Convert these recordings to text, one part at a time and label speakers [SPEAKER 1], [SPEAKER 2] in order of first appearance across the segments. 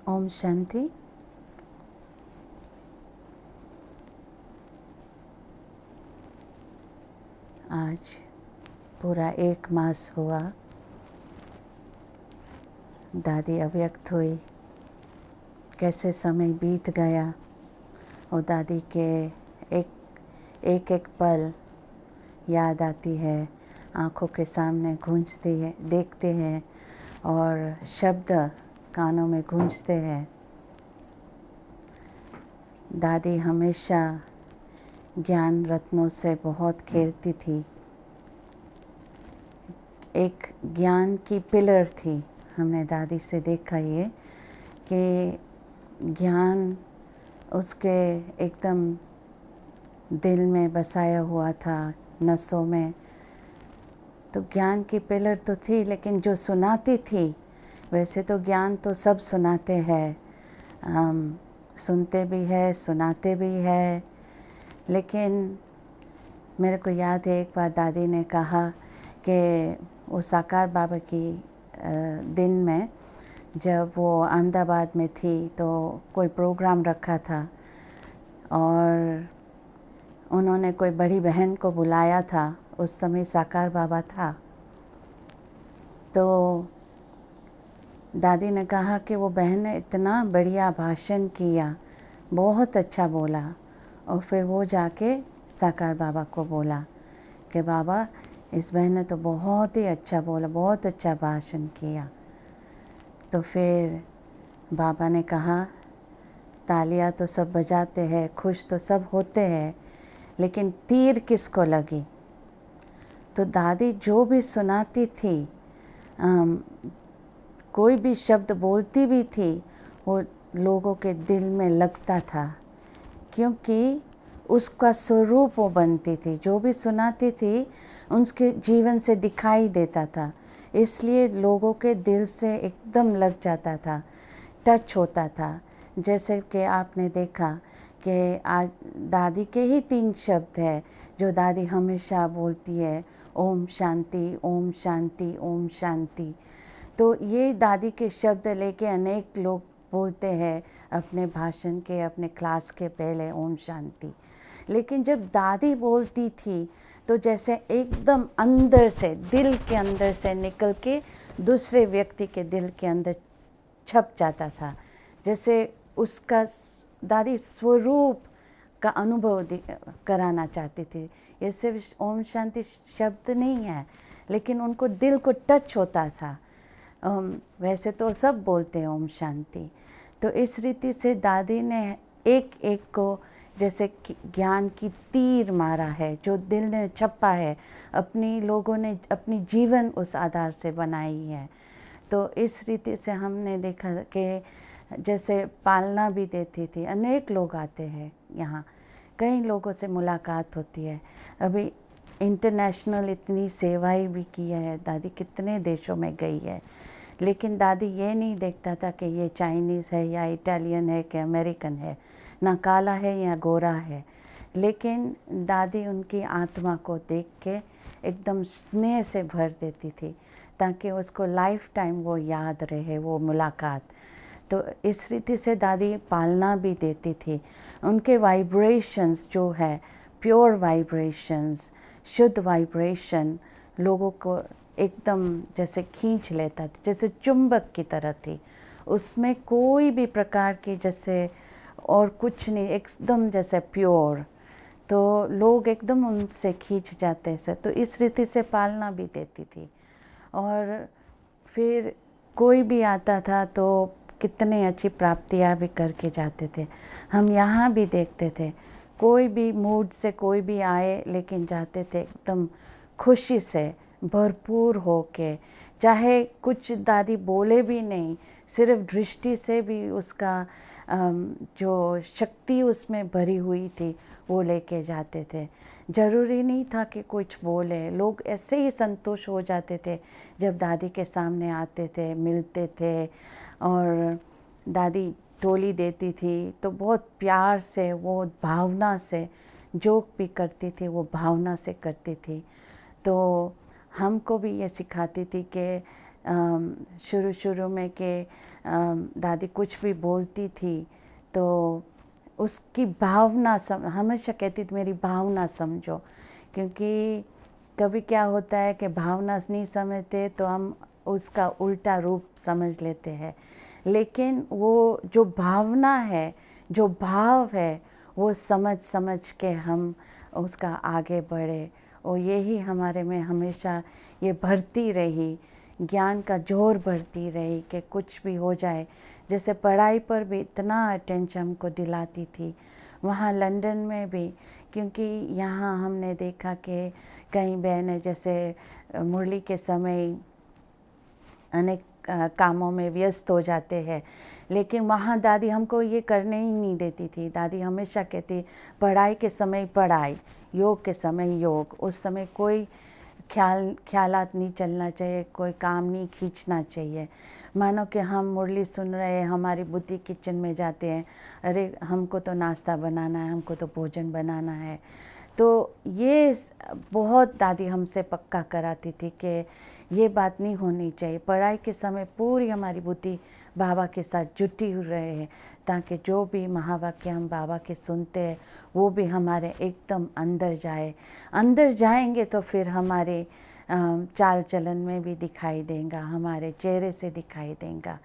[SPEAKER 1] ओम शांति। आज पूरा 1 मास हुआ दादी अव्यक्त हुई। कैसे समय बीत गया और दादी के एक पल याद आती है, आँखों के सामने गूंजती है, देखते हैं और शब्द कानों में गूंजते हैं। दादी हमेशा ज्ञान रत्नों से बहुत खेलती थी। एक ज्ञान की पिलर थी। हमने दादी से देखा ये कि ज्ञान उसके एकदम दिल में बसाया हुआ था, नसों में। तो ज्ञान की पिलर तो थी, लेकिन जो सुनाती थी, वैसे तो ज्ञान तो सब सुनाते हैं, हम सुनते भी है, सुनाते भी है। लेकिन मेरे को याद है एक बार दादी ने कहा कि वो साकार बाबा की दिन में जब वो अहमदाबाद में थी तो कोई प्रोग्राम रखा था और उन्होंने कोई बड़ी बहन को बुलाया था। उस समय साकार बाबा था। तो दादी ने कहा कि वो बहन ने इतना बढ़िया भाषण किया, बहुत अच्छा बोला। और फिर वो जाके साकार बाबा को बोला कि बाबा, इस बहन ने तो बहुत ही अच्छा बोला, बहुत अच्छा भाषण किया। तो फिर बाबा ने कहा, तालियां तो सब बजाते हैं, खुश तो सब होते हैं, लेकिन तीर किसको लगी? तो दादी जो भी सुनाती थी, कोई भी शब्द बोलती भी थी, वो लोगों के दिल में लगता था, क्योंकि उसका स्वरूप वो बनती थी। जो भी सुनाती थी उसके जीवन से दिखाई देता था, इसलिए लोगों के दिल से एकदम लग जाता था, टच होता था। जैसे कि आपने देखा कि आज दादी के ही 3 शब्द है जो दादी हमेशा बोलती है, ओम शांति, ओम शांति, ओम शांति। तो ये दादी के शब्द लेके अनेक लोग बोलते हैं अपने भाषण के, अपने क्लास के पहले, ओम शांति। लेकिन जब दादी बोलती थी तो जैसे एकदम अंदर से, दिल के अंदर से निकल के दूसरे व्यक्ति के दिल के अंदर छप जाता था। जैसे उसका दादी स्वरूप का अनुभव कराना चाहती थी। ये सिर्फ ओम शांति शब्द नहीं है, लेकिन उनको दिल को टच होता था। वैसे तो सब बोलते हैं ओम शांति। तो इस रीति से दादी ने एक एक को जैसे ज्ञान की तीर मारा है, जो दिल ने छपा है, अपनी लोगों ने अपनी जीवन उस आधार से बनाई है। तो इस रीति से हमने देखा कि जैसे पालना भी देती थी। अनेक लोग आते हैं यहाँ, कई लोगों से मुलाकात होती है। अभी इंटरनेशनल इतनी सेवाएं भी की है दादी, कितने देशों में गई है। लेकिन दादी ये नहीं देखता था कि ये चाइनीज़ है या इटालियन है कि अमेरिकन है, ना काला है या गोरा है। लेकिन दादी उनकी आत्मा को देख के एकदम स्नेह से भर देती थी, ताकि उसको लाइफ टाइम वो याद रहे वो मुलाकात। तो इस रीति से दादी पालना भी देती थी। उनके वाइब्रेशंस जो है, प्योर वाइब्रेशंस, शुद्ध वाइब्रेशन लोगों को एकदम जैसे खींच लेता था, जैसे चुंबक की तरह थी। उसमें कोई भी प्रकार की जैसे और कुछ नहीं, एकदम जैसे प्योर। तो लोग एकदम उनसे खींच जाते थे। तो इस रीति से पालना भी देती थी। और फिर कोई भी आता था तो कितने अच्छी प्राप्तियां भी करके जाते थे। हम यहाँ भी देखते थे, कोई भी मूड से कोई भी आए, लेकिन जाते थे एकदम खुशी से भरपूर होके। चाहे कुछ दादी बोले भी नहीं, सिर्फ दृष्टि से भी उसका जो शक्ति उसमें भरी हुई थी वो लेके जाते थे। ज़रूरी नहीं था कि कुछ बोले, लोग ऐसे ही संतुष्ट हो जाते थे जब दादी के सामने आते थे, मिलते थे। और दादी टोली देती थी तो बहुत प्यार से, वो भावना से जोक भी करती थी, वो भावना से करती थी। तो हमको भी ये सिखाती थी कि शुरू शुरू में के दादी कुछ भी बोलती थी तो उसकी भावना हमेशा कहती थी मेरी भावना समझो, क्योंकि कभी क्या होता है कि भावना नहीं समझते तो हम उसका उल्टा रूप समझ लेते हैं, लेकिन वो जो भावना है, जो भाव है, वो समझ समझ के हम उसका आगे बढ़े। और यही हमारे में हमेशा ये भरती रही, ज्ञान का जोर भरती रही कि कुछ भी हो जाए। जैसे पढ़ाई पर भी इतना अटेंशन हमको दिलाती थी, वहाँ लंदन में भी, क्योंकि यहाँ हमने देखा कि कई बहनें जैसे मुरली के समय अनेक कामों में व्यस्त हो जाते हैं, लेकिन वहाँ दादी हमको ये करने ही नहीं देती थी। दादी हमेशा कहती पढ़ाई के समय पढ़ाई, योग के समय योग। उस समय कोई ख्यालात नहीं चलना चाहिए, कोई काम नहीं खींचना चाहिए। मानो कि हम मुरली सुन रहे हैं, हमारी बुद्धि किचन में जाते हैं, अरे हमको तो नाश्ता बनाना है, हमको तो भोजन बनाना है। तो ये बहुत दादी हमसे पक्का कराती थी कि ये बात नहीं होनी चाहिए। पढ़ाई के समय पूरी हमारी बुद्धि बाबा के साथ जुटी हुई रहे, ताकि जो भी महावाक्य हम बाबा के सुनते हैं वो भी हमारे एकदम अंदर जाए। अंदर जाएंगे तो फिर हमारे चाल चलन में भी दिखाई देगा, हमारे चेहरे से दिखाई देगा।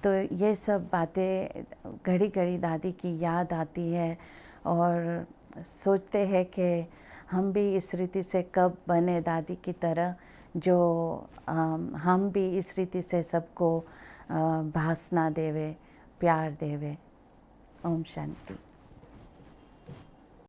[SPEAKER 1] तो ये सब बातें घड़ी घड़ी दादी की याद आती है, और सोचते हैं कि हम भी इस रीति से कब बने दादी की तरह, जो हम भी इस रीति से सबको भासना देवे, प्यार देवे। ओम शांति।